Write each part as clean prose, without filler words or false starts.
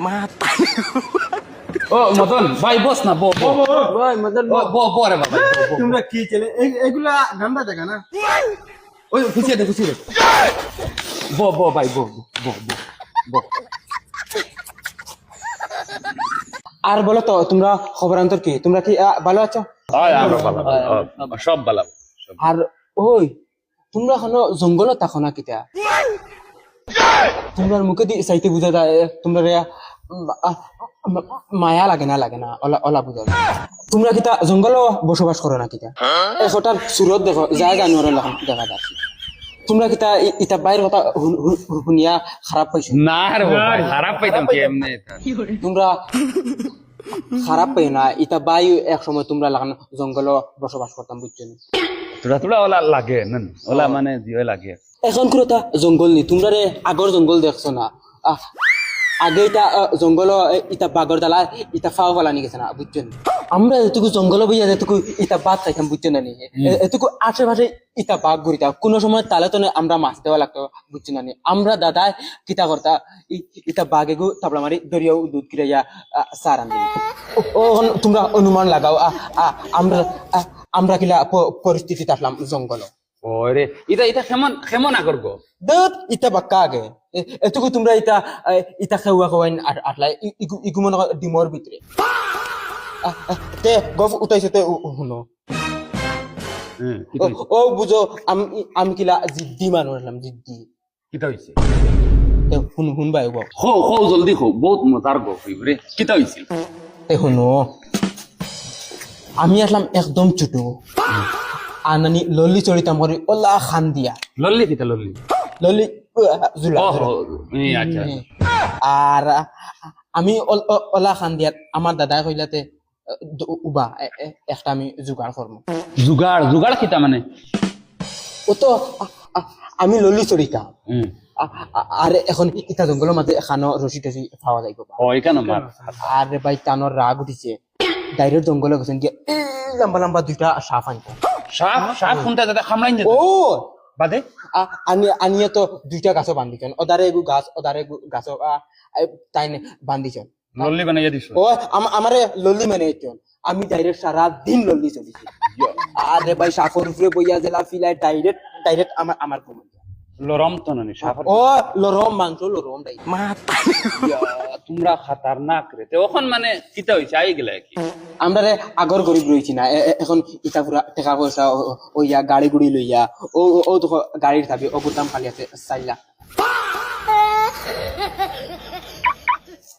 মাথা ও মদন ভাই বস না বো বো ভাই মদন বো বো রে বাবা তোমরা কি চলে এগুলা গান্দা জায়গা না ওই খুশি দে বো বো ভাই বো বো বো বো আর বলো তো তোমরা খবরান্তর কি তোমরা কি ভালো আছো আমরা ভালো সব ভালো আর ওই তোমরা এখনো জঙ্গল থাকো না কিতা তোমরা মুখে দি চাইতে বুঝা যায় তোমরা মায়া লাগে না ওলা বুঝা যায় তোমরা কিতা জঙ্গল বসবাস করো না কিতা এখটার সুরত দেখো যায় জানোয়ার দেখা যাচ্ছে তোমরা কিতা ইতা বাইরের কথা শুনিয়া খারাপ পাইছো না রে ভাই খারাপ পাইতাম কি এমনি তোমরা খারাপ পাই না ইতা বায়ু এক সময় তোমরা লাগানো জঙ্গল বসবাস করতাম বুঝছো না তোরা ওলা লাগে না ওলা মানে জিও লাগে এখন করে তা জঙ্গল নি তোমরা রে আগর জঙ্গল দেখছো না আগে এটা জঙ্গল ইটা বাগর দালা ইটা ফাও ফালানি গেছে না বুঝছো না আমরা এটুকু জঙ্গল বইয়া যেটুকু ইটা বাঘ খাইতাম বুঝছো না নি এটুকু আশেপাশে ইটা বাঘ ঘুরিতাম কোনো সময় তালে তো আমরা মাছ দেওয়া লাগতো বুঝছো না নি আমরা দাদায় কিতা করতা ইটা বাঘে গু তাবলা মারি দরিয়াও দুধ কিরাইয়া সার আনবি ও তোমরা অনুমান লাগাও আমরা কিলা পরিস্থিতি থাকলাম জঙ্গল ওরে এটা কেমন আগর গো দত ইটা বাক্কা আগে এটুকু তোমরা ইটা খেওয়া খাওয়াইন আটলাই ইগু মনে ডিমর ভিতরে তে গফ উঠাইছে তে শুনো ও বুঝো আমি কিলা জিদ্দি মানুষ হলাম জিদ্দি কিতা হইছে তে শুন ভাই গো হো জলদি হো বহুত মজার গো রে কিতা হইছে তে শুনো আমি আসলাম একদম ছোট আনানি লল্লি চড়িতাম করে ওলা খান দিয়া লল্লি কিতা লল্লি লল্লি জুলা আচ্ছা আর আমি ওলা খান দিয়াত আমার দাদাই কইলাতে উবা একটা আমি জোগাড় করবো জুগাড় কিতা মানে ও তো আমি লল্লি চড়িতাম আর এখন ইটা জঙ্গলের মাঝে এখানো রশি টসি পাওয়া যাইব ও এখানে মার আর ভাই টানোর রাগ উঠিছে ডাইরেক্ট জঙ্গলে গেছেন গিয়ে লম্বা লম্বা দুইটা সাপ আনতো সাপ কোনটা দাদা খামলাইন যেত ও বাদে আনিয়ে তো দুইটা গাছও বান্ধিছেন ওদারে এগু গাছ ওদারে গাছও তাই বান্ধিছেন লল্লি বানাইয়া দিছ ও আমারে লল্লি মানে আমি ডাইরেক্ট সারা দিন লল্লি চলিছি আরে ভাই সাপর উপরে বইয়া জেলা ফিলাই ডাইরেক্ট আমার কমন লরম তো নানি সাপ ও লরম মাংস লরম ডাই মাথা তোমরা খাতারনাক রে তখন মানে কিতা হইছে আই গেলা কি আমরা রে আগর গরিব রইছি না এখন ইটা পুরা টাকা পয়সা ওইয়া গাড়ি গুড়ি লইয়া ও তো গাড়ির থাকি ও গুদাম খালি আছে 4 লাখ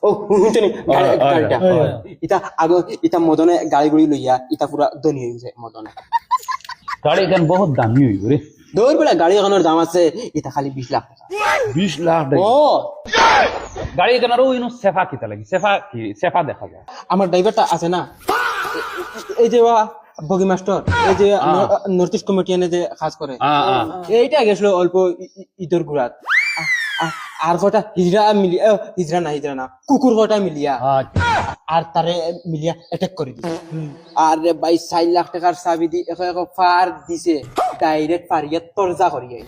ও হুঁচনি গাড়িটা ইটা মদনে গাড়ি গুড়ি লইয়া ইটা পুরা ধনী হয়ে গেছে মদনে গাড়ি এখান বহুত দামি হইব রে দৌড় বেলা গাড়ি এখানোর দাম আছে ইটা খালি 20 লাখ টাকা 20 লাখ ও গাড়ি এখানোর ওইনো সেফা কিতা লাগি সেফা দেখা যায় আমার ড্রাইভারটা আছে না এই যে বগি মাস্টার এই যে নর্থ ইস্ট কমিটিয়ানে যে কাজ করে এইটা গেছিল অল্প ঈদের ঘুরাত আর কটা হিজরা না কুকুর কটা মিলিয়া আর তারে মিলিয়া অ্যাটাক করে দিছে আর ভাই 4 লাখ টাকার চাবি দি এক ফার দিছে ডাইরেক্ট ফারিয়া তরজা করিয়ে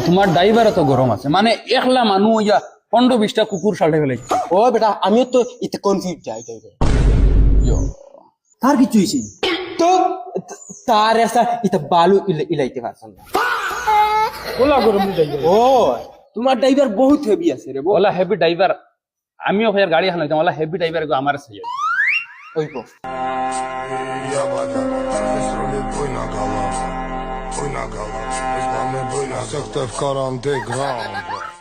তোমার ড্রাইভার তো গরম আছে মানে একলা মানুষ ইয়া 15-20টা কুকুর সালটে ফেলেছে ও বেটা আমিও তো ইতে কনফিউজ যাই তার কিছু হইছে তো তার এসা ইতে বালু ইলাইতে পারছেন না ওলা গরম ড্রাইভার ও তোমার ড্রাইভার বহুত হেভি আছে রে ওলা হেভি ড্রাইভার আমিও ফের গাড়ি হানাইতাম ওলা হেভি ড্রাইভার গো আমার সাইয়া ওইপো Poi na gala, z mamy bojna, sektor w karanty gram.